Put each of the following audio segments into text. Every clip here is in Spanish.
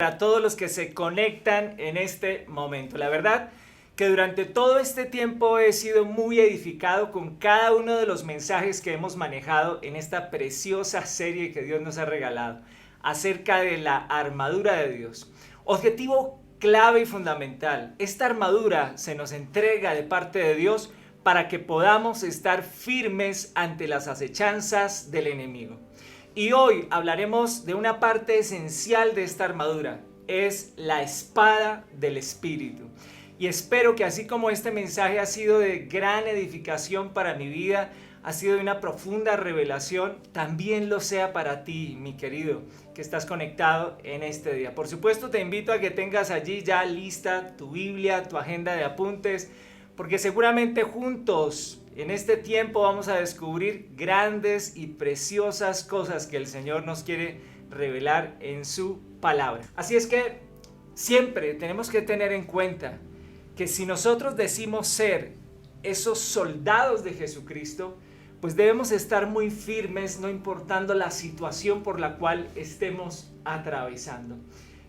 A todos los que se conectan en este momento. La verdad que durante todo este tiempo he sido muy edificado con cada uno de los mensajes que hemos manejado en esta preciosa serie que Dios nos ha regalado acerca de la armadura de Dios. Objetivo clave y fundamental. Esta armadura se nos entrega de parte de Dios para que podamos estar firmes ante las acechanzas del enemigo. Y hoy hablaremos de una parte esencial de esta armadura, es la espada del Espíritu. Y espero que así como este mensaje ha sido de gran edificación para mi vida, ha sido de una profunda revelación, también lo sea para ti, mi querido, que estás conectado en este día. Por supuesto, te invito a que tengas allí ya lista tu Biblia, tu agenda de apuntes, porque seguramente juntos en este tiempo vamos a descubrir grandes y preciosas cosas que el Señor nos quiere revelar en su palabra. Así es que siempre tenemos que tener en cuenta que si nosotros decimos ser esos soldados de Jesucristo, pues debemos estar muy firmes, no importando la situación por la cual estemos atravesando.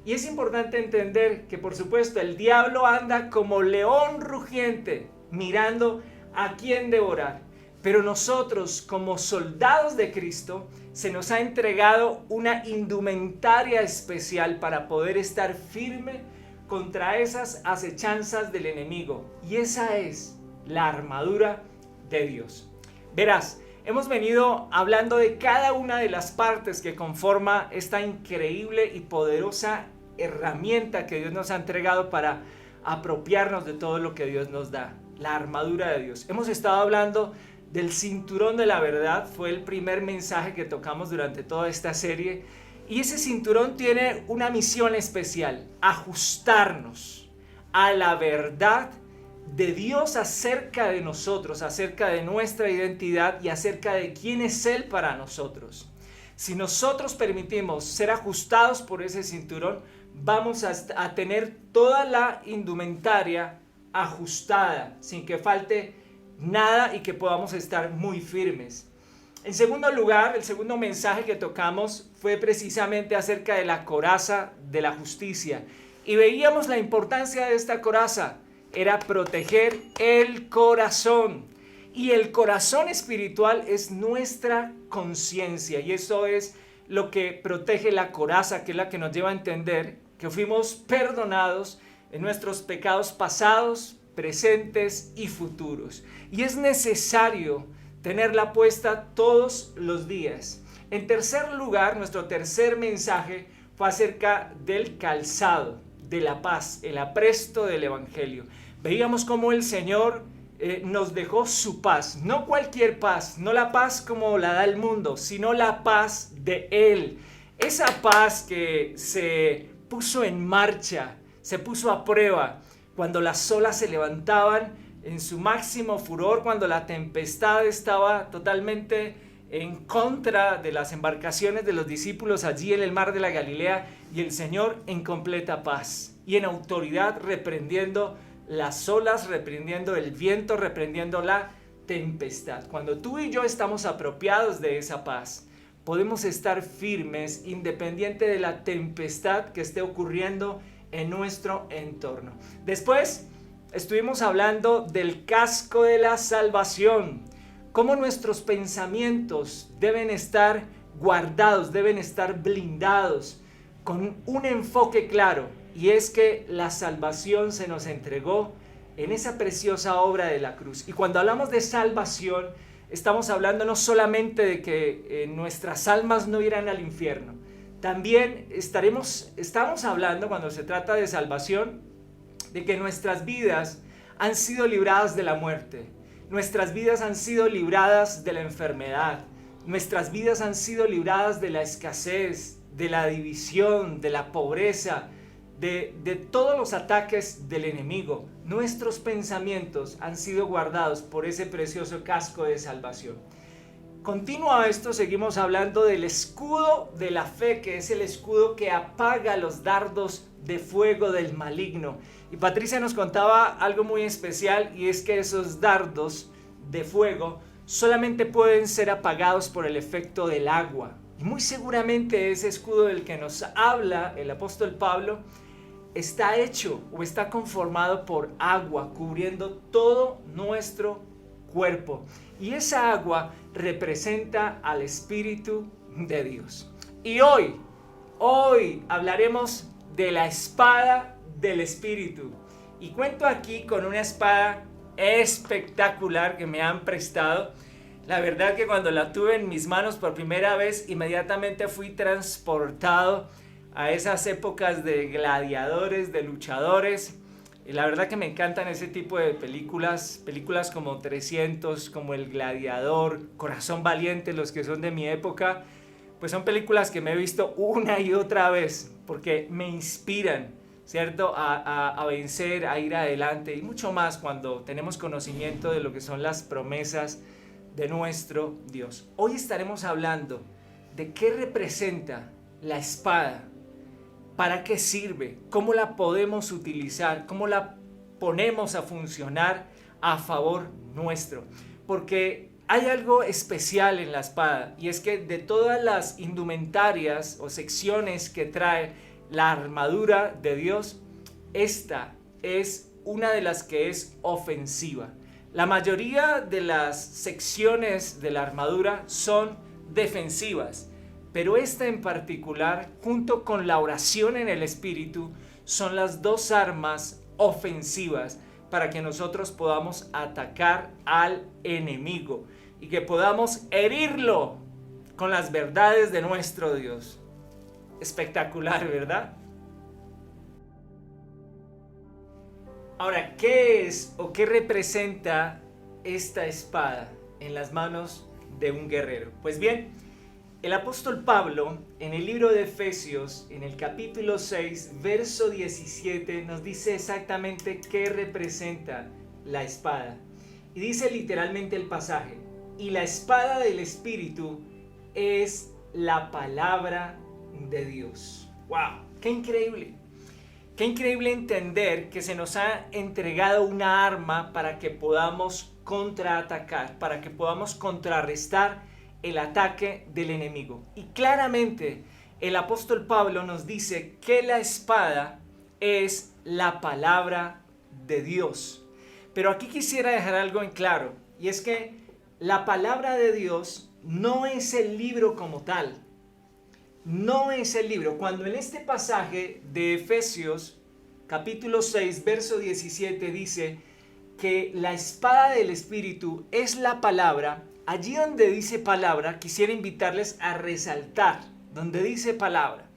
Y es importante entender que, por supuesto, el diablo anda como león rugiente, mirando a quién devorar. Pero nosotros, como soldados de Cristo, se nos ha entregado una indumentaria especial para poder estar firme contra esas acechanzas del enemigo. Y esa es la armadura de Dios. Verás, hemos venido hablando de cada una de las partes que conforma esta increíble y poderosa herramienta que Dios nos ha entregado para apropiarnos de todo lo que Dios nos da, la armadura de Dios. Hemos estado hablando del cinturón de la verdad, fue el primer mensaje que tocamos durante toda esta serie, y ese cinturón tiene una misión especial: ajustarnos a la verdad de Dios acerca de nosotros, acerca de nuestra identidad y acerca de quién es Él para nosotros. Si nosotros permitimos ser ajustados por ese cinturón, vamos a tener toda la indumentaria ajustada, sin que falte nada y que podamos estar muy firmes. En segundo lugar, el segundo mensaje que tocamos fue precisamente acerca de la coraza de la justicia. Y veíamos la importancia de esta coraza, era proteger el corazón. Y el corazón espiritual es nuestra conciencia, y eso es lo que protege la coraza, que es la que nos lleva a entender que fuimos perdonados en nuestros pecados pasados, presentes y futuros. Y es necesario tenerla puesta todos los días. En tercer lugar, nuestro tercer mensaje fue acerca del calzado de la paz, el apresto del Evangelio. Veíamos cómo el Señor nos dejó su paz, no cualquier paz, no la paz como la da el mundo, sino la paz de Él. Esa paz que se puso en marcha, se puso a prueba cuando las olas se levantaban en su máximo furor, cuando la tempestad estaba totalmente en contra de las embarcaciones de los discípulos allí en el mar de la Galilea, y el Señor en completa paz y en autoridad reprendiendo las olas, reprendiendo el viento, reprendiendo la tempestad. Cuando tú y yo estamos apropiados de esa paz, podemos estar firmes independiente de la tempestad que esté ocurriendo en nuestro entorno. Después estuvimos hablando del casco de la salvación, cómo nuestros pensamientos deben estar guardados, deben estar blindados con un enfoque claro, y es que la salvación se nos entregó en esa preciosa obra de la cruz. Y cuando hablamos de salvación, estamos hablando no solamente de que nuestras almas no irán al infierno, también estamos hablando, cuando se trata de salvación, de que nuestras vidas han sido libradas de la muerte, nuestras vidas han sido libradas de la enfermedad, nuestras vidas han sido libradas de la escasez, de la división, de la pobreza, de todos los ataques del enemigo. Nuestros pensamientos han sido guardados por ese precioso casco de salvación. Continuo a esto, seguimos hablando del escudo de la fe, que es el escudo que apaga los dardos de fuego del maligno. Y Patricia nos contaba algo muy especial, y es que esos dardos de fuego solamente pueden ser apagados por el efecto del agua. Y muy seguramente ese escudo del que nos habla el apóstol Pablo está hecho o está conformado por agua, cubriendo todo nuestro cuerpo. Y esa agua representa al Espíritu de Dios. Y hoy hablaremos de la espada del Espíritu. Y cuento aquí con una espada espectacular que me han prestado. La verdad que cuando la tuve en mis manos por primera vez, inmediatamente fui transportado a esas épocas de gladiadores, de luchadores. Y la verdad que me encantan ese tipo de películas como 300, como El Gladiador, Corazón Valiente, los que son de mi época. Pues son películas que me he visto una y otra vez porque me inspiran, ¿cierto? A vencer, a ir adelante y mucho más cuando tenemos conocimiento de lo que son las promesas de nuestro Dios. Hoy estaremos hablando de qué representa la espada, para qué sirve, cómo la podemos utilizar, cómo la ponemos a funcionar a favor nuestro. Porque hay algo especial en la espada y es que de todas las indumentarias o secciones que trae la armadura de Dios, esta es una de las que es ofensiva. La mayoría de las secciones de la armadura son defensivas, pero esta en particular, junto con la oración en el Espíritu, son las dos armas ofensivas para que nosotros podamos atacar al enemigo y que podamos herirlo con las verdades de nuestro Dios. Espectacular, ¿verdad? Ahora, ¿qué es o qué representa esta espada en las manos de un guerrero? Pues bien, el apóstol Pablo en el libro de Efesios, en el capítulo 6, verso 17, nos dice exactamente qué representa la espada. Y dice literalmente el pasaje: y la espada del Espíritu es la palabra de Dios. ¡Wow! ¡Qué increíble! Qué increíble entender que se nos ha entregado una arma para que podamos contraatacar, para que podamos contrarrestar el ataque del enemigo. Y claramente el apóstol Pablo nos dice que la espada es la palabra de Dios. Pero aquí quisiera dejar algo en claro, y es que la palabra de Dios no es el libro como tal. No es el libro. Cuando en este pasaje de Efesios, capítulo 6, verso 17, dice que la espada del Espíritu es la palabra, allí donde dice palabra, quisiera invitarles a resaltar, donde dice palabra,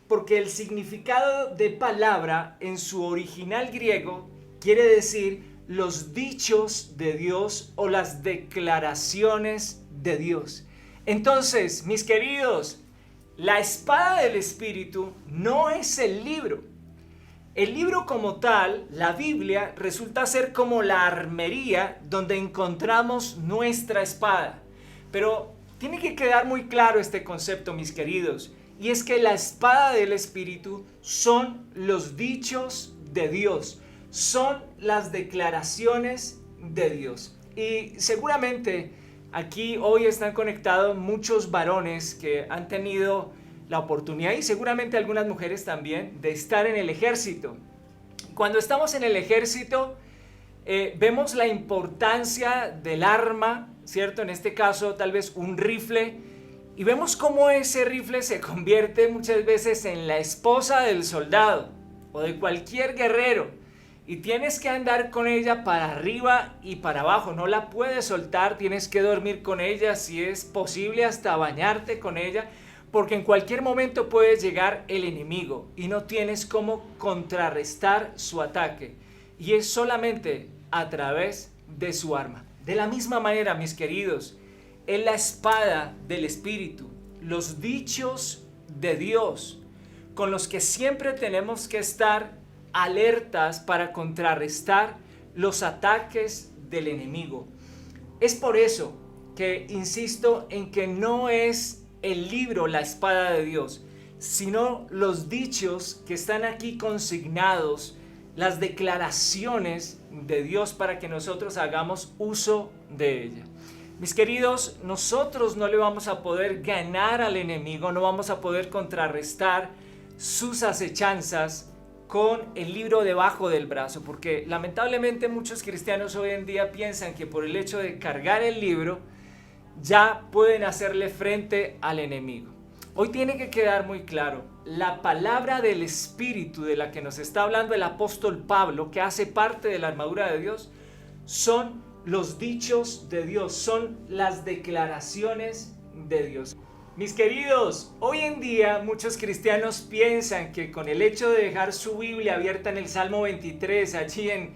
porque el significado de palabra en su original griego quiere decir los dichos de Dios o las declaraciones de Dios. Entonces, mis queridos, la espada del Espíritu no es el libro. El libro como tal, la Biblia, resulta ser como la armería donde encontramos nuestra espada. Pero tiene que quedar muy claro este concepto, mis queridos, y es que la espada del Espíritu son los dichos de Dios, son las declaraciones de Dios. Y seguramente aquí hoy están conectados muchos varones que han tenido la oportunidad, y seguramente algunas mujeres también, de estar en el ejército. Cuando estamos en el ejército, vemos la importancia del arma, ¿cierto? En este caso, tal vez un rifle, y vemos cómo ese rifle se convierte muchas veces en la esposa del soldado o de cualquier guerrero. Y tienes que andar con ella para arriba y para abajo, no la puedes soltar, tienes que dormir con ella, si es posible hasta bañarte con ella, porque en cualquier momento puede llegar el enemigo y no tienes cómo contrarrestar su ataque. Y es solamente a través de su arma. De la misma manera, mis queridos, es la espada del Espíritu, los dichos de Dios, con los que siempre tenemos que estar alertas para contrarrestar los ataques del enemigo. Es por eso que insisto en que no es el libro la espada de Dios, sino los dichos que están aquí consignados, las declaraciones de Dios para que nosotros hagamos uso de ella. Mis queridos, nosotros no le vamos a poder ganar al enemigo, no vamos a poder contrarrestar sus acechanzas con el libro debajo del brazo, porque lamentablemente muchos cristianos hoy en día piensan que por el hecho de cargar el libro ya pueden hacerle frente al enemigo. Hoy tiene que quedar muy claro, la palabra del Espíritu de la que nos está hablando el apóstol Pablo, que hace parte de la armadura de Dios, son los dichos de Dios, son las declaraciones de Dios. Mis queridos, hoy en día muchos cristianos piensan que con el hecho de dejar su Biblia abierta en el Salmo 23, allí en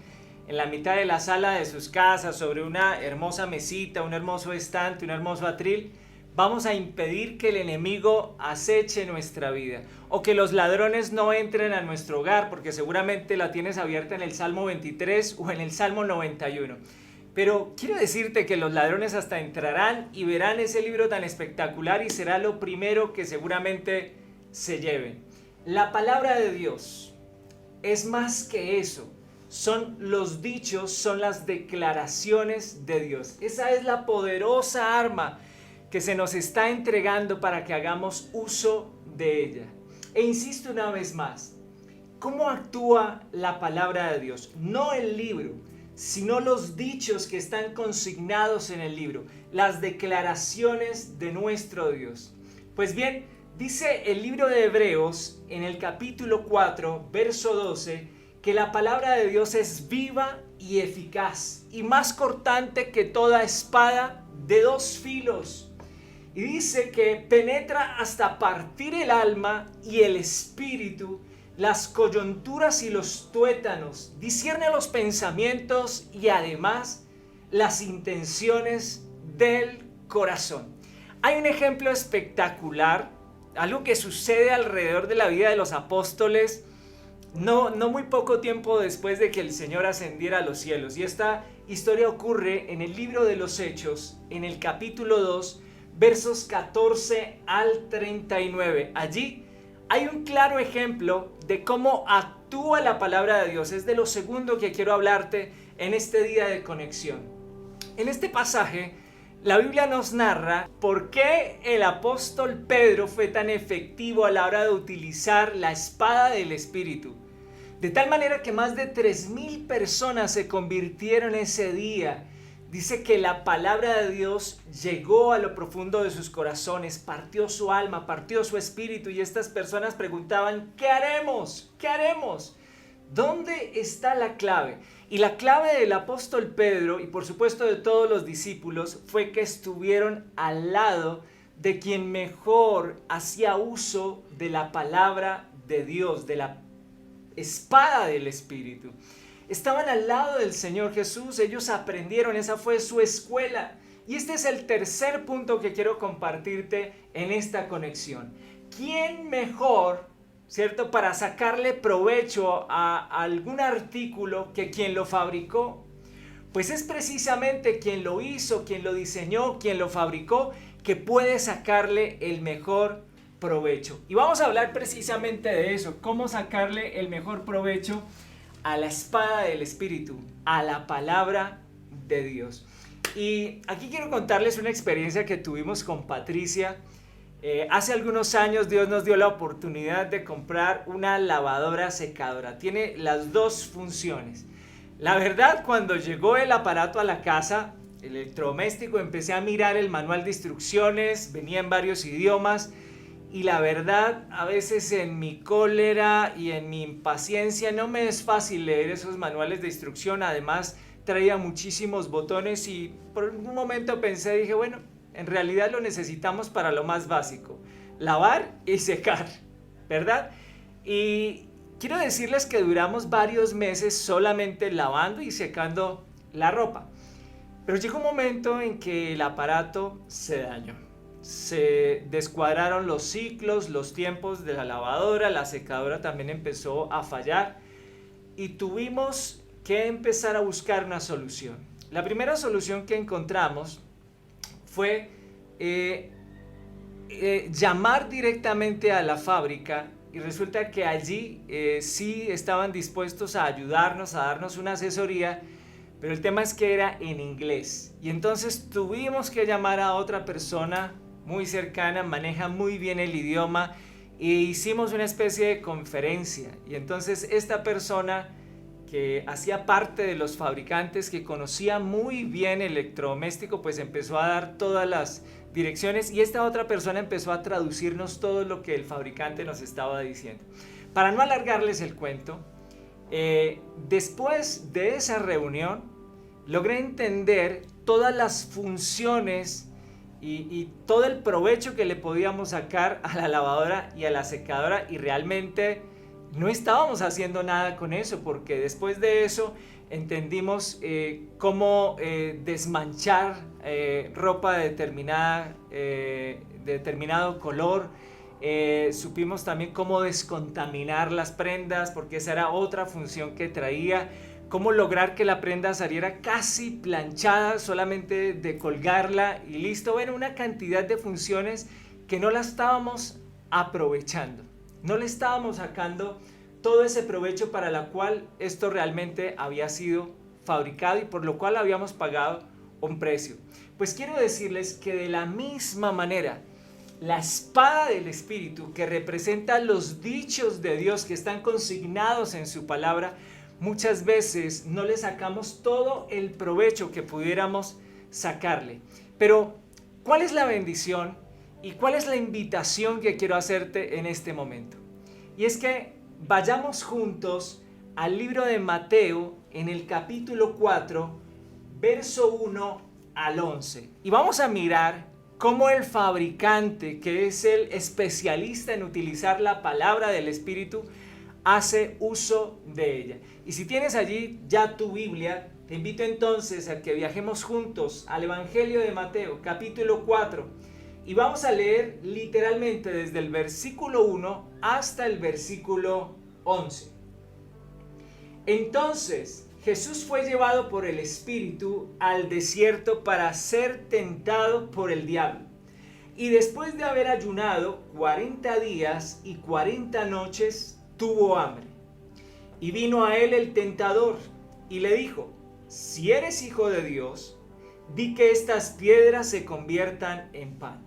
la mitad de la sala de sus casas, sobre una hermosa mesita, un hermoso estante, un hermoso atril, vamos a impedir que el enemigo aceche nuestra vida, o que los ladrones no entren a nuestro hogar, porque seguramente la tienes abierta en el Salmo 23 o en el Salmo 91. Pero quiero decirte que los ladrones hasta entrarán y verán ese libro tan espectacular y será lo primero que seguramente se lleven. La palabra de Dios es más que eso. Son los dichos, son las declaraciones de Dios. Esa es la poderosa arma que se nos está entregando para que hagamos uso de ella. E insisto una vez más, ¿cómo actúa la palabra de Dios? No el libro, sino los dichos que están consignados en el libro, las declaraciones de nuestro Dios. Pues bien, dice el libro de Hebreos en el capítulo 4, verso 12, que la palabra de Dios es viva y eficaz y más cortante que toda espada de dos filos. Y dice que penetra hasta partir el alma y el espíritu, las coyunturas y los tuétanos, discierne los pensamientos y además las intenciones del corazón. Hay un ejemplo espectacular, algo que sucede alrededor de la vida de los apóstoles, no muy poco tiempo después de que el Señor ascendiera a los cielos. Y esta historia ocurre en el libro de los Hechos, en el capítulo 2, versos 14 al 39. Allí hay un claro ejemplo de cómo actúa la palabra de Dios. Es de lo segundo que quiero hablarte en este día de conexión. En este pasaje, la Biblia nos narra por qué el apóstol Pedro fue tan efectivo a la hora de utilizar la espada del Espíritu. De tal manera que más de 3,000 personas se convirtieron ese día. Dice que la palabra de Dios llegó a lo profundo de sus corazones, partió su alma, partió su espíritu, y estas personas preguntaban, ¿qué haremos? ¿Qué haremos? ¿Dónde está la clave? Y la clave del apóstol Pedro, y por supuesto de todos los discípulos, fue que estuvieron al lado de quien mejor hacía uso de la palabra de Dios, de la espada del Espíritu. Estaban al lado del Señor Jesús, ellos aprendieron, esa fue su escuela. Y este es el tercer punto que quiero compartirte en esta conexión. ¿Quién mejor, cierto, para sacarle provecho a algún artículo que quien lo fabricó? Pues es precisamente quien lo hizo, quien lo diseñó, quien lo fabricó, que puede sacarle el mejor provecho. Y vamos a hablar precisamente de eso, cómo sacarle el mejor provecho a la espada del Espíritu, a la palabra de Dios. Y aquí quiero contarles una experiencia que tuvimos con Patricia. Hace algunos años Dios nos dio la oportunidad de comprar una lavadora secadora. Tiene las dos funciones. La verdad, cuando llegó el aparato a la casa, el electrodoméstico, empecé a mirar el manual de instrucciones, venía en varios idiomas. Y la verdad, a veces en mi cólera y en mi impaciencia no me es fácil leer esos manuales de instrucción. Además, traía muchísimos botones y por un momento dije, bueno, en realidad lo necesitamos para lo más básico, lavar y secar, ¿verdad? Y quiero decirles que duramos varios meses solamente lavando y secando la ropa. Pero llegó un momento en que el aparato se dañó. Se descuadraron los ciclos, los tiempos de la lavadora, la secadora también empezó a fallar y tuvimos que empezar a buscar una solución. La primera solución que encontramos fue llamar directamente a la fábrica, y resulta que allí sí estaban dispuestos a ayudarnos, a darnos una asesoría, pero el tema es que era en inglés. Y entonces tuvimos que llamar a otra persona muy cercana, maneja muy bien el idioma, e hicimos una especie de conferencia. Y entonces esta persona que hacía parte de los fabricantes, que conocía muy bien el electrodoméstico, pues empezó a dar todas las direcciones, y esta otra persona empezó a traducirnos todo lo que el fabricante nos estaba diciendo. Para no alargarles el cuento, después de esa reunión logré entender todas las funciones y todo el provecho que le podíamos sacar a la lavadora y a la secadora, y realmente no estábamos haciendo nada con eso, porque después de eso entendimos cómo desmanchar ropa de determinado color. Supimos también cómo descontaminar las prendas, porque esa era otra función que traía. Cómo lograr que la prenda saliera casi planchada, solamente de colgarla y listo. Bueno, una cantidad de funciones que no la estábamos aprovechando. No le estábamos sacando todo ese provecho para la cual esto realmente había sido fabricado y por lo cual habíamos pagado un precio. Pues quiero decirles que de la misma manera, la espada del Espíritu, que representa los dichos de Dios que están consignados en su palabra, muchas veces no le sacamos todo el provecho que pudiéramos sacarle. Pero, ¿cuál es la bendición y cuál es la invitación que quiero hacerte en este momento? Y es que vayamos juntos al libro de Mateo en el capítulo 4, verso 1 al 11. Y vamos a mirar cómo el fabricante, que es el especialista en utilizar la palabra del Espíritu, hace uso de ella. Y si tienes allí ya tu Biblia, te invito entonces a que viajemos juntos al Evangelio de Mateo, capítulo 4, y vamos a leer literalmente desde el versículo 1 hasta el versículo 11. Entonces Jesús fue llevado por el Espíritu al desierto para ser tentado por el diablo. Y después de haber ayunado 40 días y 40 noches, tuvo hambre. Y vino a él el tentador y le dijo: si eres hijo de Dios, di que estas piedras se conviertan en pan.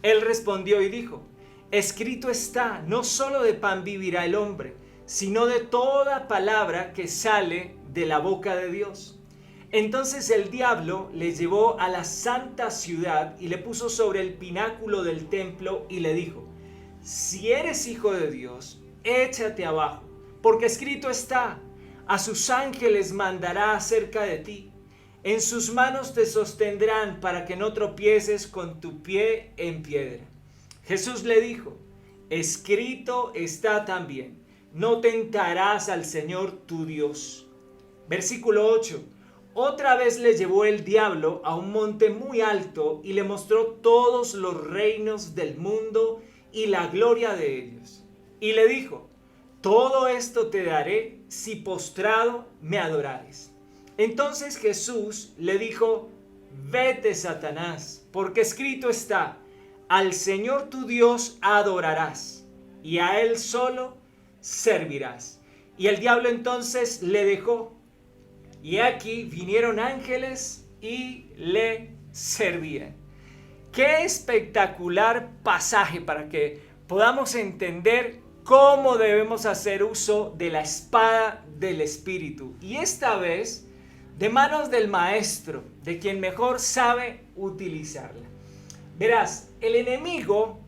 Él respondió y dijo: escrito está, no solo de pan vivirá el hombre, sino de toda palabra que sale de la boca de Dios. Entonces el diablo le llevó a la santa ciudad y le puso sobre el pináculo del templo y le dijo: si eres hijo de Dios, échate abajo, porque escrito está: a sus ángeles mandará acerca de ti, en sus manos te sostendrán para que no tropieces con tu pie en piedra. Jesús le dijo: escrito está también, no tentarás al Señor tu Dios. Versículo 8. Otra vez le llevó el diablo a un monte muy alto y le mostró todos los reinos del mundo y la gloria de ellos. Y le dijo: todo esto te daré si postrado me adorares. Entonces Jesús le dijo: vete, Satanás, porque escrito está: al Señor tu Dios adorarás y a Él solo servirás. Y el diablo entonces le dejó. Y aquí vinieron ángeles y le servían. Qué espectacular pasaje para que podamos entender cómo debemos hacer uso de la espada del Espíritu. Y esta vez de manos del Maestro, de quien mejor sabe utilizarla. Verás, el enemigo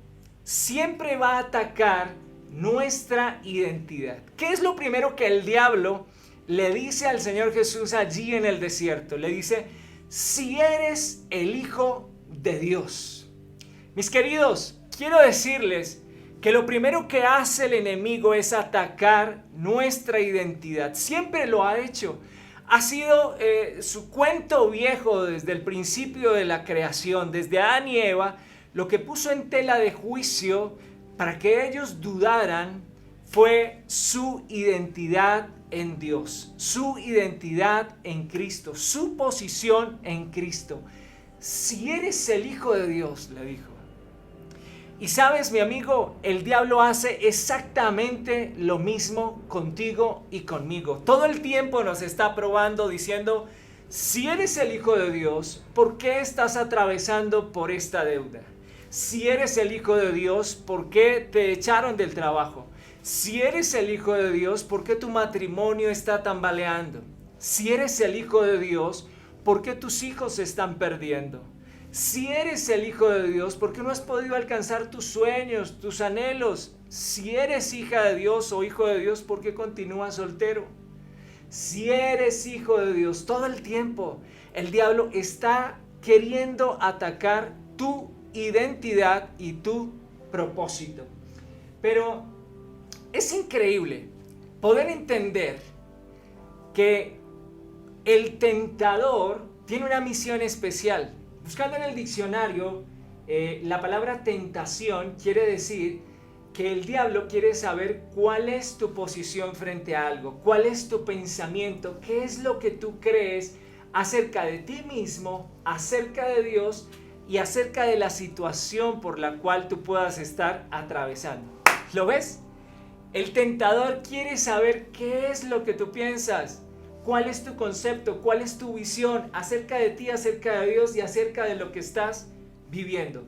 siempre va a atacar nuestra identidad. ¿Qué es lo primero que el diablo le dice al Señor Jesús allí en el desierto? Le dice: si eres el Hijo de Dios. Mis queridos, quiero decirles que lo primero que hace el enemigo es atacar nuestra identidad. Siempre lo ha hecho. Ha sido su cuento viejo desde el principio de la creación, desde Adán y Eva. Lo que puso en tela de juicio para que ellos dudaran fue su identidad en Dios, su identidad en Cristo, su posición en Cristo. Si eres el Hijo de Dios, le dijo. Y sabes, mi amigo, el diablo hace exactamente lo mismo contigo y conmigo. Todo el tiempo nos está probando diciendo: Si eres el Hijo de Dios, ¿por qué estás atravesando por esta deuda? Si eres el Hijo de Dios, ¿por qué te echaron del trabajo? Si eres el Hijo de Dios, ¿por qué tu matrimonio está tambaleando? Si eres el Hijo de Dios, ¿por qué tus hijos se están perdiendo? Si eres el Hijo de Dios, ¿por qué no has podido alcanzar tus sueños, tus anhelos? Si eres hija de Dios o hijo de Dios, ¿por qué continúas soltero? Si eres hijo de Dios, todo el tiempo el diablo está queriendo atacar tu identidad y tu propósito. Pero es increíble poder entender que el tentador tiene una misión especial. Buscando en el diccionario, la palabra tentación quiere decir que el diablo quiere saber cuál es tu posición frente a algo, cuál es tu pensamiento, qué es lo que tú crees acerca de ti mismo, acerca de Dios y acerca de la situación por la cual tú puedas estar atravesando. ¿Lo ves? El tentador quiere saber qué es lo que tú piensas, cuál es tu concepto, cuál es tu visión acerca de ti, acerca de Dios y acerca de lo que estás viviendo.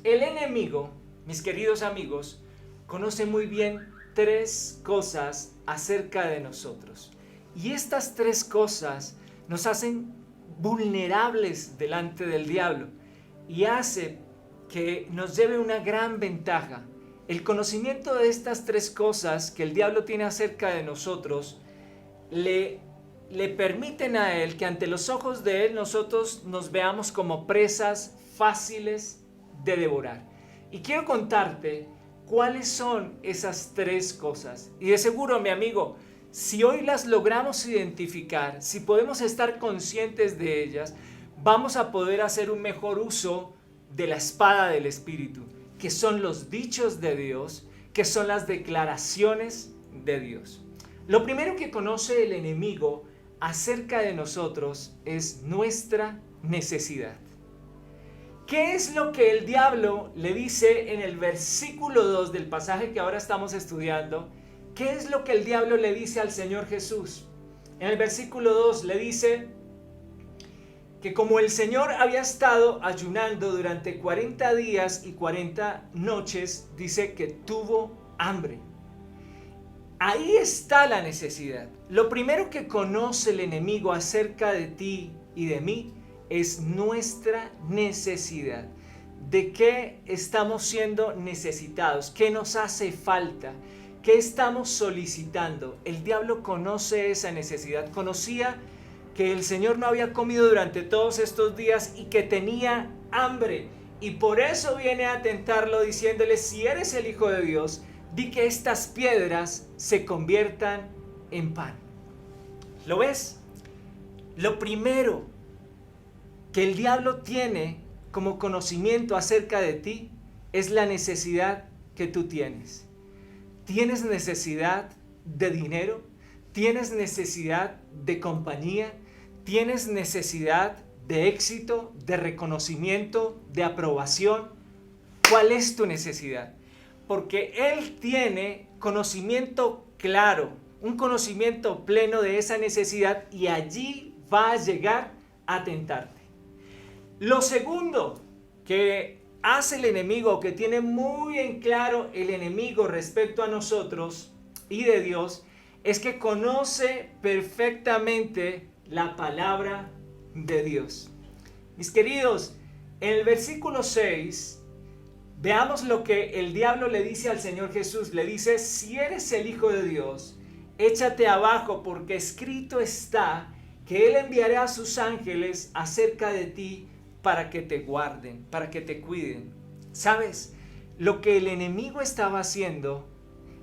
El enemigo, mis queridos amigos, conoce muy bien 3 cosas acerca de nosotros. Y estas 3 cosas nos hacen vulnerables delante del diablo y hace que nos lleve una gran ventaja. El conocimiento de estas 3 cosas que el diablo tiene acerca de nosotros le permiten a él que ante los ojos de él nosotros nos veamos como presas fáciles de devorar. Y quiero contarte cuáles son esas 3 cosas. Y de seguro, mi amigo, si hoy las logramos identificar, si podemos estar conscientes de ellas, vamos a poder hacer un mejor uso de la espada del Espíritu, que son los dichos de Dios, que son las declaraciones de Dios. Lo primero que conoce el enemigo acerca de nosotros es nuestra necesidad. ¿Qué es lo que el diablo le dice en el versículo 2 del pasaje que ahora estamos estudiando? ¿Qué es lo que el diablo le dice al Señor Jesús? En el versículo 2 le dice que como el Señor había estado ayunando durante 40 días y 40 noches, dice que tuvo hambre. Ahí está la necesidad. Lo primero que conoce el enemigo acerca de ti y de mí es nuestra necesidad. ¿De qué estamos siendo necesitados? ¿Qué nos hace falta? ¿Qué estamos solicitando? El diablo conoce esa necesidad. Conocía que el Señor no había comido durante todos estos días y que tenía hambre. Y por eso viene a tentarlo diciéndole, si eres el Hijo de Dios, di que estas piedras se conviertan en pan. ¿Lo ves? Lo primero que el diablo tiene como conocimiento acerca de ti es la necesidad que tú tienes. ¿Tienes necesidad de dinero? ¿Tienes necesidad de compañía? ¿Tienes necesidad de éxito, de reconocimiento, de aprobación? ¿Cuál es tu necesidad? Porque él tiene conocimiento claro, un conocimiento pleno de esa necesidad y allí va a llegar a tentarte. Lo segundo que hace el enemigo, que tiene muy en claro el enemigo respecto a nosotros y de Dios, es que conoce perfectamente la palabra de Dios. Mis queridos, en el versículo 6, veamos lo que el diablo le dice al Señor Jesús. Le dice, si eres el Hijo de Dios, échate abajo, porque escrito está que Él enviará a sus ángeles acerca de ti para que te guarden, para que te cuiden. ¿Sabes? Lo que el enemigo estaba haciendo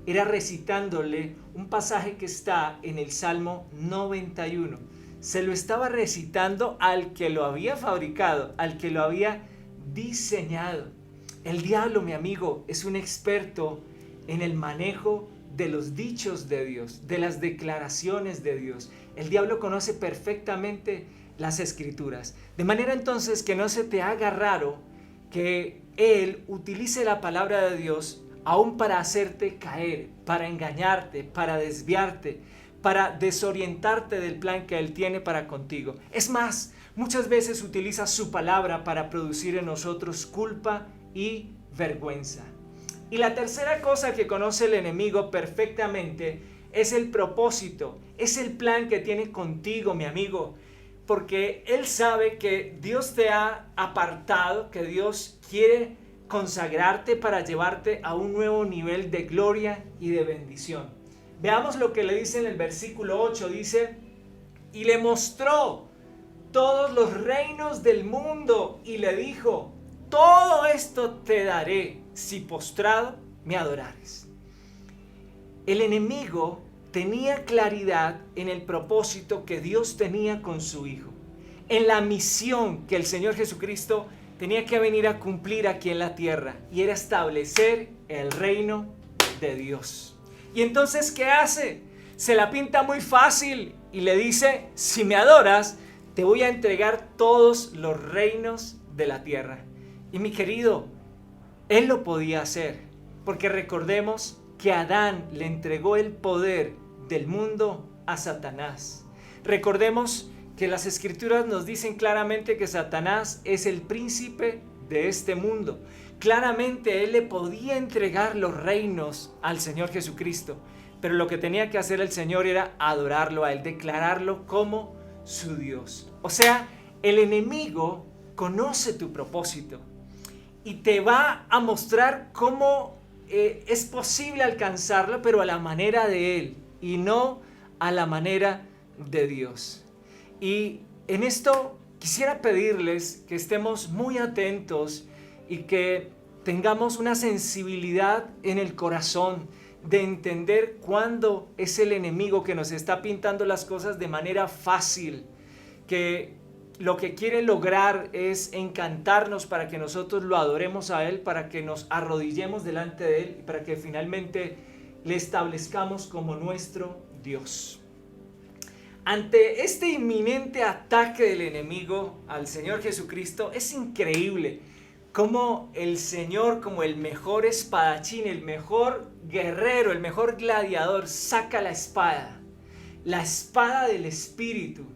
era recitándole un pasaje que está en el Salmo 91. Se lo estaba recitando al que lo había fabricado, al que lo había diseñado. El diablo, mi amigo, es un experto en el manejo de los dichos de Dios, de las declaraciones de Dios. El diablo conoce perfectamente las Escrituras. De manera entonces que no se te haga raro que él utilice la palabra de Dios aún para hacerte caer, para engañarte, para desviarte, para desorientarte del plan que Él tiene para contigo. Es más, muchas veces utiliza su palabra para producir en nosotros culpa y vergüenza. Y la tercera cosa que conoce el enemigo perfectamente es el propósito, es el plan que tiene contigo, mi amigo. Porque Él sabe que Dios te ha apartado, que Dios quiere consagrarte para llevarte a un nuevo nivel de gloria y de bendición. Veamos lo que le dice en el versículo 8, dice, y le mostró todos los reinos del mundo y le dijo, todo esto te daré si postrado me adorares. El enemigo tenía claridad en el propósito que Dios tenía con su Hijo, en la misión que el Señor Jesucristo tenía que venir a cumplir aquí en la tierra, y era establecer el reino de Dios. Y entonces, ¿qué hace? Se la pinta muy fácil y le dice, si me adoras, te voy a entregar todos los reinos de la tierra. Y mi querido, Él lo podía hacer, porque recordemos que Adán le entregó el poder del mundo a Satanás. Recordemos que las escrituras nos dicen claramente que Satanás es el príncipe de este mundo. Claramente Él le podía entregar los reinos al Señor Jesucristo, pero lo que tenía que hacer el Señor era adorarlo a Él, declararlo como su Dios. O sea, el enemigo conoce tu propósito y te va a mostrar cómo es posible alcanzarlo, pero a la manera de Él y no a la manera de Dios. Y en esto quisiera pedirles que estemos muy atentos y que tengamos una sensibilidad en el corazón de entender cuándo es el enemigo que nos está pintando las cosas de manera fácil, que lo que quiere lograr es encantarnos para que nosotros lo adoremos a Él, para que nos arrodillemos delante de Él y para que finalmente le establezcamos como nuestro Dios. Ante este inminente ataque del enemigo al Señor Jesucristo, es increíble cómo el Señor, como el mejor espadachín, el mejor guerrero, el mejor gladiador, saca la espada del Espíritu.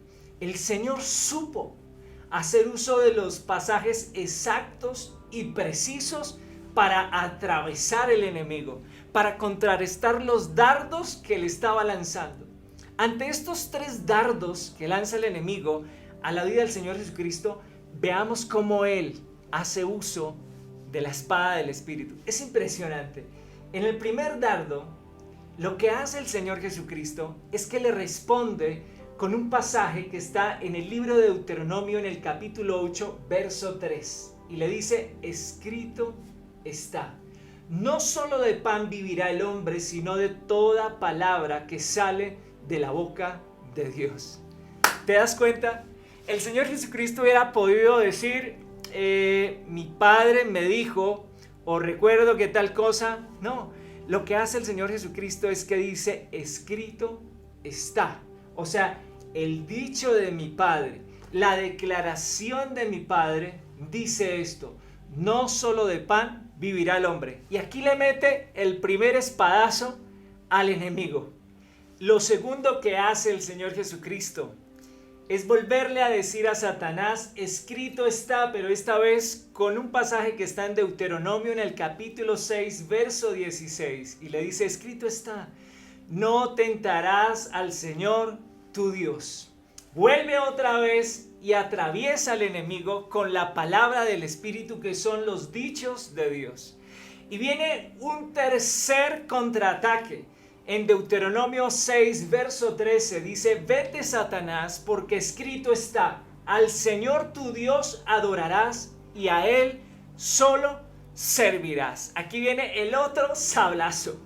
El Señor supo hacer uso de los pasajes exactos y precisos para atravesar el enemigo, para contrarrestar los dardos que le estaba lanzando. Ante estos 3 dardos que lanza el enemigo a la vida del Señor Jesucristo, veamos cómo Él hace uso de la espada del Espíritu. Es impresionante. En el primer dardo, lo que hace el Señor Jesucristo es que le responde con un pasaje que está en el libro de Deuteronomio en el capítulo 8, verso 3. Y le dice, escrito está, no solo de pan vivirá el hombre, sino de toda palabra que sale de la boca de Dios. ¿Te das cuenta? El Señor Jesucristo hubiera podido decir, mi padre me dijo, o recuerdo que tal cosa. No, lo que hace el Señor Jesucristo es que dice, escrito está. O sea, el dicho de mi Padre, la declaración de mi Padre dice esto, no solo de pan vivirá el hombre. Y aquí le mete el primer espadazo al enemigo. Lo segundo que hace el Señor Jesucristo es volverle a decir a Satanás, escrito está, pero esta vez con un pasaje que está en Deuteronomio en el capítulo 6, verso 16. Y le dice, escrito está, no tentarás al Señor tu Dios. Vuelve otra vez y atraviesa al enemigo con la palabra del Espíritu, que son los dichos de Dios. Y viene un tercer contraataque. En Deuteronomio 6, verso 13 dice, vete Satanás, porque escrito está, al Señor tu Dios adorarás y a Él solo servirás. Aquí viene el otro sablazo.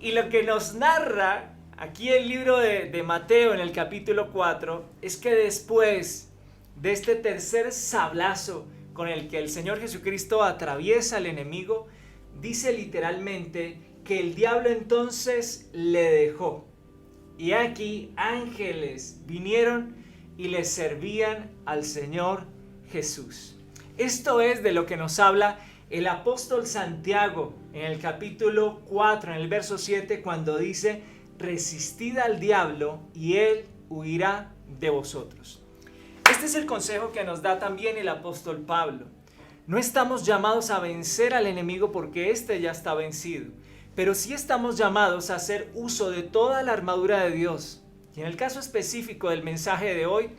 Y lo que nos narra aquí el libro de Mateo en el capítulo 4 es que después de este tercer sablazo con el que el Señor Jesucristo atraviesa al enemigo, dice literalmente que el diablo entonces le dejó. Y aquí ángeles vinieron y le servían al Señor Jesús. Esto es de lo que nos habla el apóstol Santiago en el capítulo 4, en el verso 7, cuando dice, resistid al diablo y él huirá de vosotros. Este es el consejo que nos da también el apóstol Pablo. No estamos llamados a vencer al enemigo porque éste ya está vencido, pero sí estamos llamados a hacer uso de toda la armadura de Dios. Y en el caso específico del mensaje de hoy,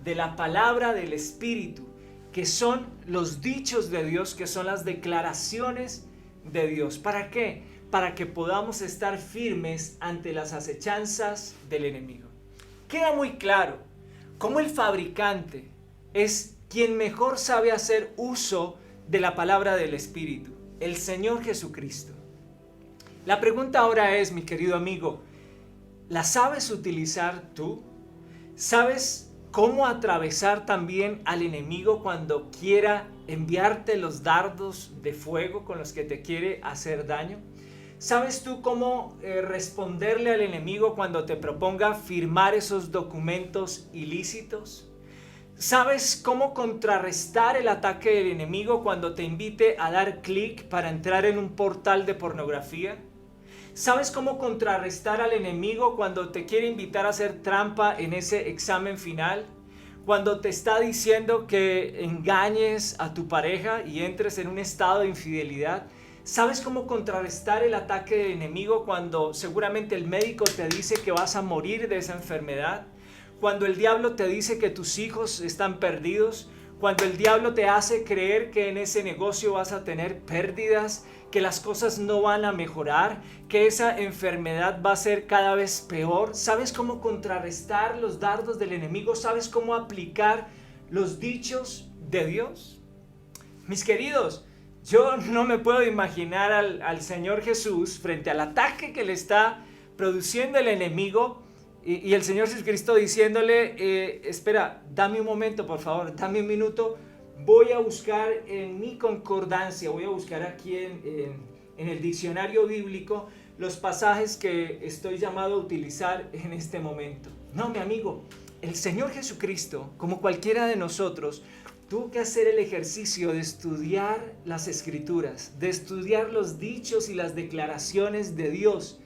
de la palabra del Espíritu, que son los dichos de Dios, que son las declaraciones de Dios. ¿Para qué? Para que podamos estar firmes ante las acechanzas del enemigo. Queda muy claro cómo el fabricante es quien mejor sabe hacer uso de la palabra del Espíritu, el Señor Jesucristo. La pregunta ahora es, mi querido amigo, ¿la sabes utilizar tú? ¿Sabes cómo atravesar también al enemigo cuando quiera enviarte los dardos de fuego con los que te quiere hacer daño? ¿Sabes tú cómo responderle al enemigo cuando te proponga firmar esos documentos ilícitos? ¿Sabes cómo contrarrestar el ataque del enemigo cuando te invite a dar clic para entrar en un portal de pornografía? ¿Sabes cómo contrarrestar al enemigo cuando te quiere invitar a hacer trampa en ese examen final? Cuando te está diciendo que engañes a tu pareja y entres en un estado de infidelidad. ¿Sabes cómo contrarrestar el ataque del enemigo cuando seguramente el médico te dice que vas a morir de esa enfermedad? Cuando el diablo te dice que tus hijos están perdidos. Cuando el diablo te hace creer que en ese negocio vas a tener pérdidas, que las cosas no van a mejorar, que esa enfermedad va a ser cada vez peor. ¿Sabes cómo contrarrestar los dardos del enemigo? ¿Sabes cómo aplicar los dichos de Dios? Mis queridos, yo no me puedo imaginar al Señor Jesús frente al ataque que le está produciendo el enemigo y el Señor Jesucristo diciéndole, espera, dame un momento por favor, dame un minuto, voy a buscar en mi concordancia, voy a buscar aquí en el diccionario bíblico los pasajes que estoy llamado a utilizar en este momento. No, mi amigo, el Señor Jesucristo, como cualquiera de nosotros, tuvo que hacer el ejercicio de estudiar las Escrituras, de estudiar los dichos y las declaraciones de Dios,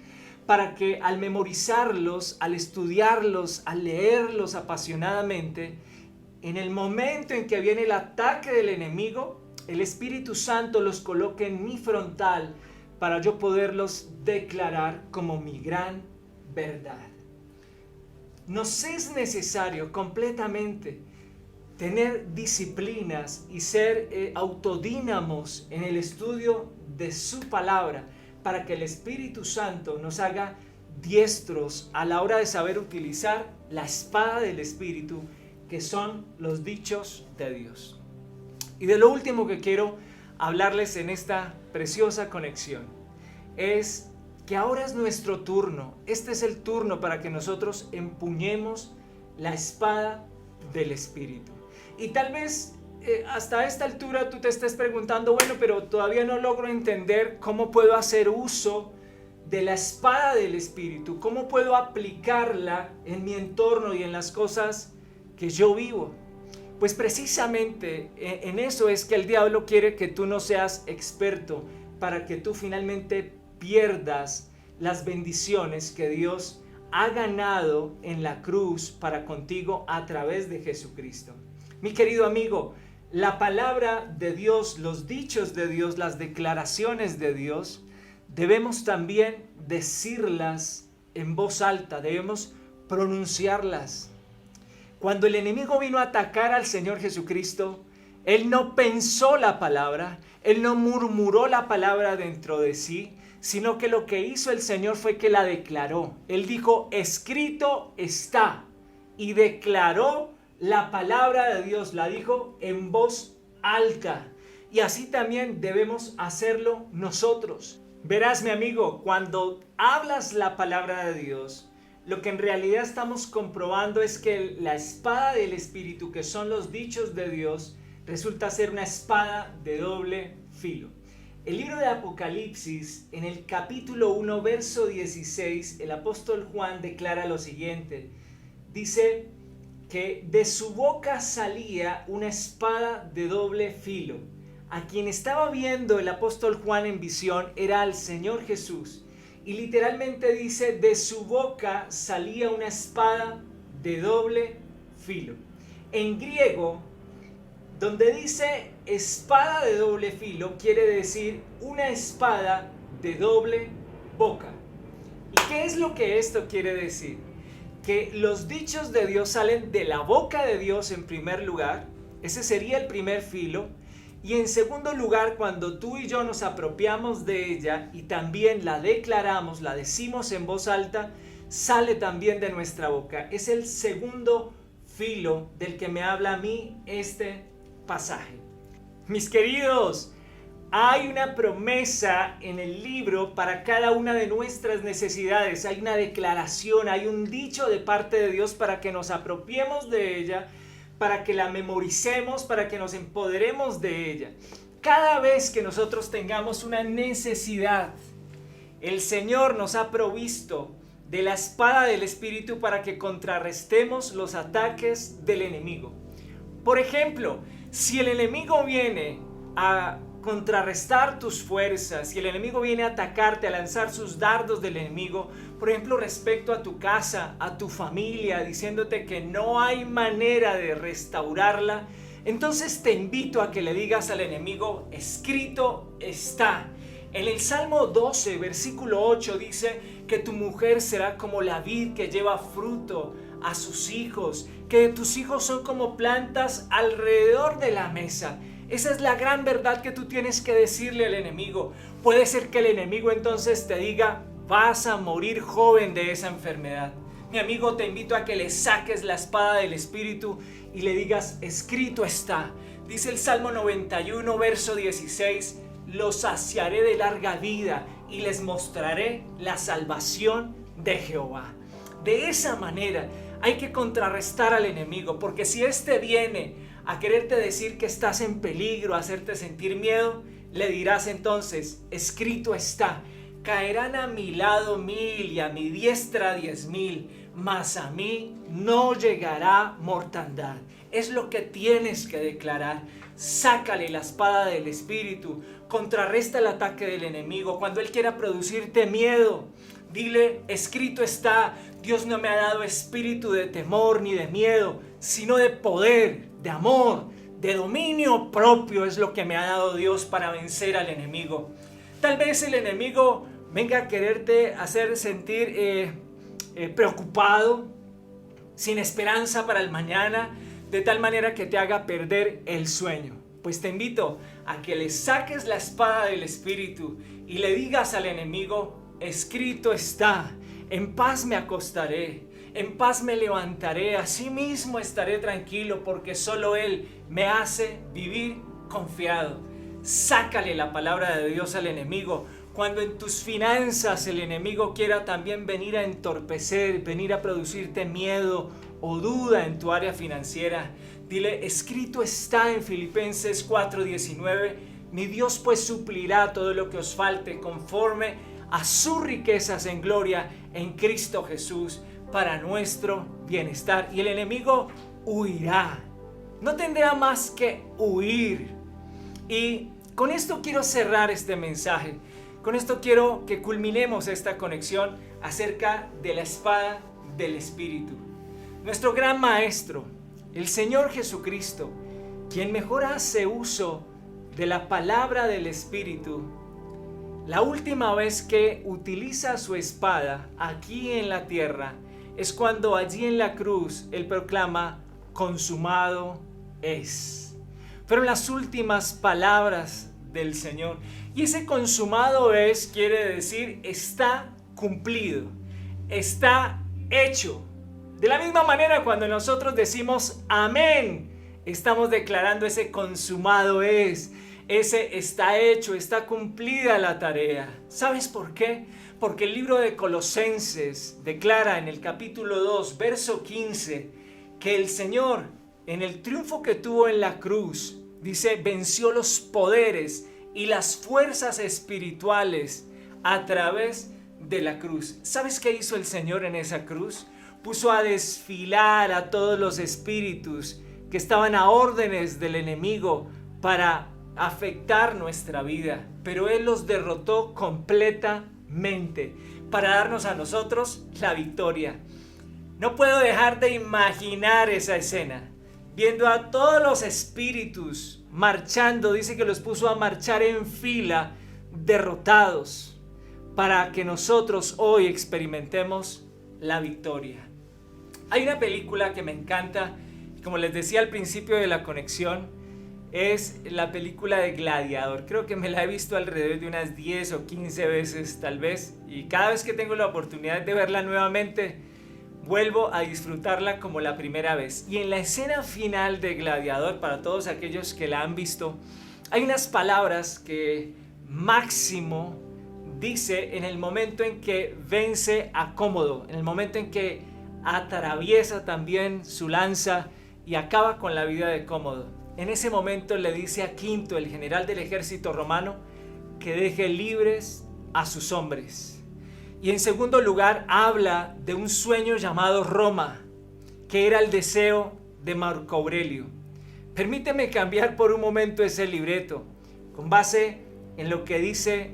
para que al memorizarlos, al estudiarlos, al leerlos apasionadamente, en el momento en que viene el ataque del enemigo, el Espíritu Santo los coloque en mi frontal para yo poderlos declarar como mi gran verdad. Nos es necesario completamente tener disciplinas y ser autodínamos en el estudio de su palabra para que el Espíritu Santo nos haga diestros a la hora de saber utilizar la espada del Espíritu, que son los dichos de Dios. Y de lo último que quiero hablarles en esta preciosa conexión es que ahora es nuestro turno. Este es el turno para que nosotros empuñemos la espada del Espíritu. Y tal vez hasta esta altura tú te estés preguntando, bueno, pero todavía no logro entender cómo puedo hacer uso de la espada del Espíritu, cómo puedo aplicarla en mi entorno y en las cosas que yo vivo. Pues precisamente en eso es que el diablo quiere que tú no seas experto, para que tú finalmente pierdas las bendiciones que Dios ha ganado en la cruz para contigo a través de Jesucristo. Mi querido amigo, la palabra de Dios, los dichos de Dios, las declaraciones de Dios, debemos también decirlas en voz alta, debemos pronunciarlas. Cuando el enemigo vino a atacar al Señor Jesucristo, Él no pensó la palabra, Él no murmuró la palabra dentro de sí, sino que lo que hizo el Señor fue que la declaró. Él dijo, escrito está, y declaró la palabra de Dios, la dijo en voz alta. Y así también debemos hacerlo nosotros. Verás, mi amigo, cuando hablas la palabra de Dios, lo que en realidad estamos comprobando es que la espada del Espíritu, que son los dichos de Dios, resulta ser una espada de doble filo. El libro de Apocalipsis, en el capítulo 1, verso 16, el apóstol Juan declara lo siguiente. Dice que de su boca salía una espada de doble filo. A quien estaba viendo el apóstol Juan en visión era al Señor Jesús. y literalmente dice, de su boca salía una espada de doble filo. En griego, donde dice espada de doble filo, quiere decir una espada de doble boca. ¿Y qué es lo que esto quiere decir? Que los dichos de Dios salen de la boca de Dios en primer lugar, ese sería el primer filo, y en segundo lugar, cuando tú y yo nos apropiamos de ella y también la declaramos, la decimos en voz alta, sale también de nuestra boca. Es el segundo filo del que me habla a mí este pasaje. Mis queridos, hay una promesa en el libro para cada una de nuestras necesidades. Hay una declaración, hay un dicho de parte de Dios para que nos apropiemos de ella, para que la memoricemos, para que nos empoderemos de ella. Cada vez que nosotros tengamos una necesidad, el Señor nos ha provisto de la espada del Espíritu para que contrarrestemos los ataques del enemigo. Por ejemplo, si el enemigo viene a contrarrestar tus fuerzas, si el enemigo viene a atacarte, a lanzar sus dardos del enemigo, por ejemplo, respecto a tu casa, a tu familia, diciéndote que no hay manera de restaurarla, entonces te invito a que le digas al enemigo, escrito está. En el Salmo 12, versículo 8 dice que tu mujer será como la vid que lleva fruto a sus hijos, que tus hijos son como plantas alrededor de la mesa. Esa es la gran verdad que tú tienes que decirle al enemigo. Puede ser que el enemigo entonces te diga, vas a morir joven de esa enfermedad. Mi amigo, te invito a que le saques la espada del Espíritu y le digas, escrito está. Dice el Salmo 91, verso 16, los saciaré de larga vida y les mostraré la salvación de Jehová. De esa manera hay que contrarrestar al enemigo, porque si éste viene a quererte decir que estás en peligro, a hacerte sentir miedo, le dirás entonces, escrito está, caerán a mi lado 1000 y a mi diestra 10,000, mas a mí no llegará mortandad. Es lo que tienes que declarar. Sácale la espada del Espíritu, contrarresta el ataque del enemigo. Cuando él quiera producirte miedo, dile, escrito está, Dios no me ha dado espíritu de temor ni de miedo, sino de poder, de amor, de dominio propio es lo que me ha dado Dios para vencer al enemigo. Tal vez el enemigo venga a quererte hacer sentir preocupado, sin esperanza para el mañana, de tal manera que te haga perder el sueño. Pues te invito a que le saques la espada del Espíritu y le digas al enemigo, escrito está, en paz me acostaré, en paz me levantaré, asimismo estaré tranquilo porque solo Él me hace vivir confiado. Sácale la palabra de Dios al enemigo. Cuando en tus finanzas el enemigo quiera también venir a entorpecer, venir a producirte miedo o duda en tu área financiera, dile, escrito está en Filipenses 4:19, mi Dios pues suplirá todo lo que os falte conforme a sus riquezas en gloria en Cristo Jesús para nuestro bienestar. Y el enemigo huirá, no tendrá más que huir. Y con esto quiero cerrar este mensaje. Con esto quiero que culminemos esta conexión acerca de la espada del Espíritu. Nuestro gran Maestro, el Señor Jesucristo, quien mejor hace uso de la palabra del Espíritu, la última vez que utiliza su espada aquí en la tierra es cuando allí en la cruz Él proclama, consumado es. Fueron las últimas palabras del Señor. Y ese consumado es, quiere decir, está cumplido, está hecho. De la misma manera, cuando nosotros decimos amén, estamos declarando ese consumado es, ese está hecho, está cumplida la tarea. ¿Sabes por qué? Porque el libro de Colosenses declara en el capítulo 2, verso 15, que el Señor, en el triunfo que tuvo en la cruz, dice, venció los poderes y las fuerzas espirituales a través de la cruz. ¿Sabes qué hizo el Señor en esa cruz? Puso a desfilar a todos los espíritus que estaban a órdenes del enemigo para afectar nuestra vida, pero Él los derrotó completamente. para darnos a nosotros la victoria. No puedo dejar de imaginar esa escena, viendo a todos los espíritus marchando, dice que los puso a marchar en fila, derrotados, para que nosotros hoy experimentemos la victoria. Hay una película que me encanta, como les decía al principio de la conexión, es la película de Gladiador. Creo que me la he visto alrededor de unas 10 o 15 veces tal vez, y cada vez que tengo la oportunidad de verla nuevamente, vuelvo a disfrutarla como la primera vez. Y en la escena final de Gladiador, para todos aquellos que la han visto, hay unas palabras que Máximo dice en el momento en que vence a Cómodo, en el momento en que atraviesa también su lanza y acaba con la vida de Cómodo. En ese momento le dice a Quinto, el general del ejército romano, que deje libres a sus hombres. Y en segundo lugar habla de un sueño llamado Roma, que era el deseo de Marco Aurelio. Permíteme cambiar por un momento ese libreto, con base en lo que dice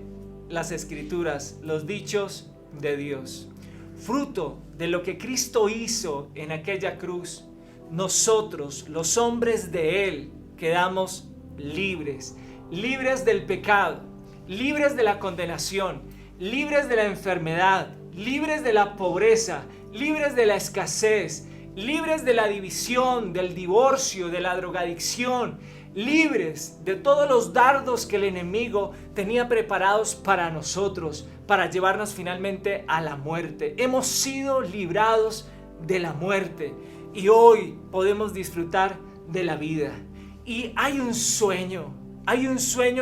las Escrituras, los dichos de Dios. Fruto de lo que Cristo hizo en aquella cruz, nosotros, los hombres de Él, quedamos libres, libres del pecado, libres de la condenación, libres de la enfermedad, libres de la pobreza, libres de la escasez, libres de la división, del divorcio, de la drogadicción, libres de todos los dardos que el enemigo tenía preparados para nosotros, para llevarnos finalmente a la muerte. Hemos sido librados de la muerte y hoy podemos disfrutar de la vida. Y hay un sueño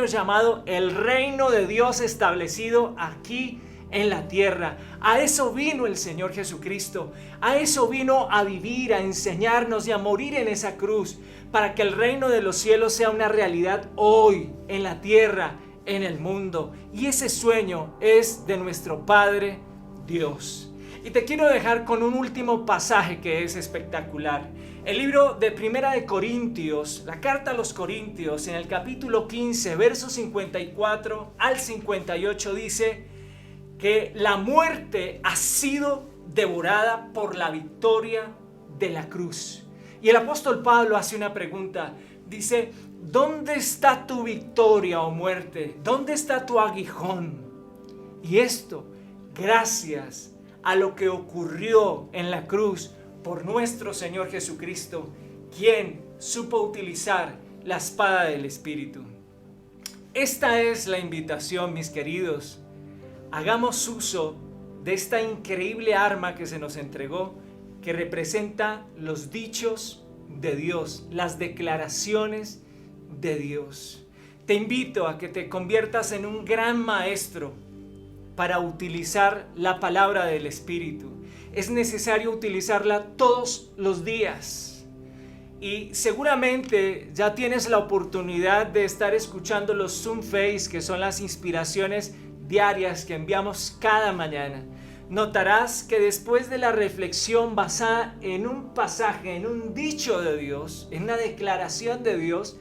llamado el reino de Dios establecido aquí en la tierra. A eso vino el Señor Jesucristo, a eso vino a vivir, a enseñarnos y a morir en esa cruz, para que el reino de los cielos sea una realidad hoy, en la tierra, en el mundo. Y ese sueño es de nuestro Padre Dios. Y te quiero dejar con un último pasaje que es espectacular. El libro de Primera de Corintios, la carta a los Corintios, en el capítulo 15, versos 54 al 58 dice que la muerte ha sido devorada por la victoria de la cruz. Y el apóstol Pablo hace una pregunta, dice, ¿dónde está tu victoria, oh muerte? ¿Dónde está tu aguijón? Y esto, gracias a lo que ocurrió en la cruz por nuestro Señor Jesucristo, quien supo utilizar la espada del Espíritu. Esta es la invitación, mis queridos. Hagamos uso de esta increíble arma que se nos entregó, que representa los dichos de Dios, las declaraciones de Dios. Te invito a que te conviertas en un gran maestro para utilizar la palabra del Espíritu. Es necesario utilizarla todos los días. Y seguramente ya tienes la oportunidad de estar escuchando los Zoom Face, que son las inspiraciones diarias que enviamos cada mañana. Notarás que después de la reflexión basada en un pasaje, en un dicho de Dios, en una declaración de Dios,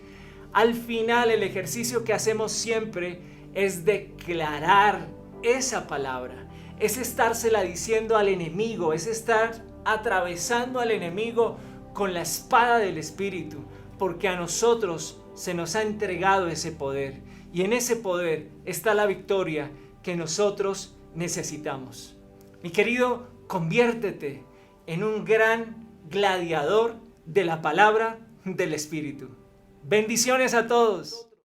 al final el ejercicio que hacemos siempre es declarar esa palabra. Es estársela diciendo al enemigo, es estar atravesando al enemigo con la espada del Espíritu, porque a nosotros se nos ha entregado ese poder, y en ese poder está la victoria que nosotros necesitamos. Mi querido, conviértete en un gran gladiador de la palabra del Espíritu. Bendiciones a todos.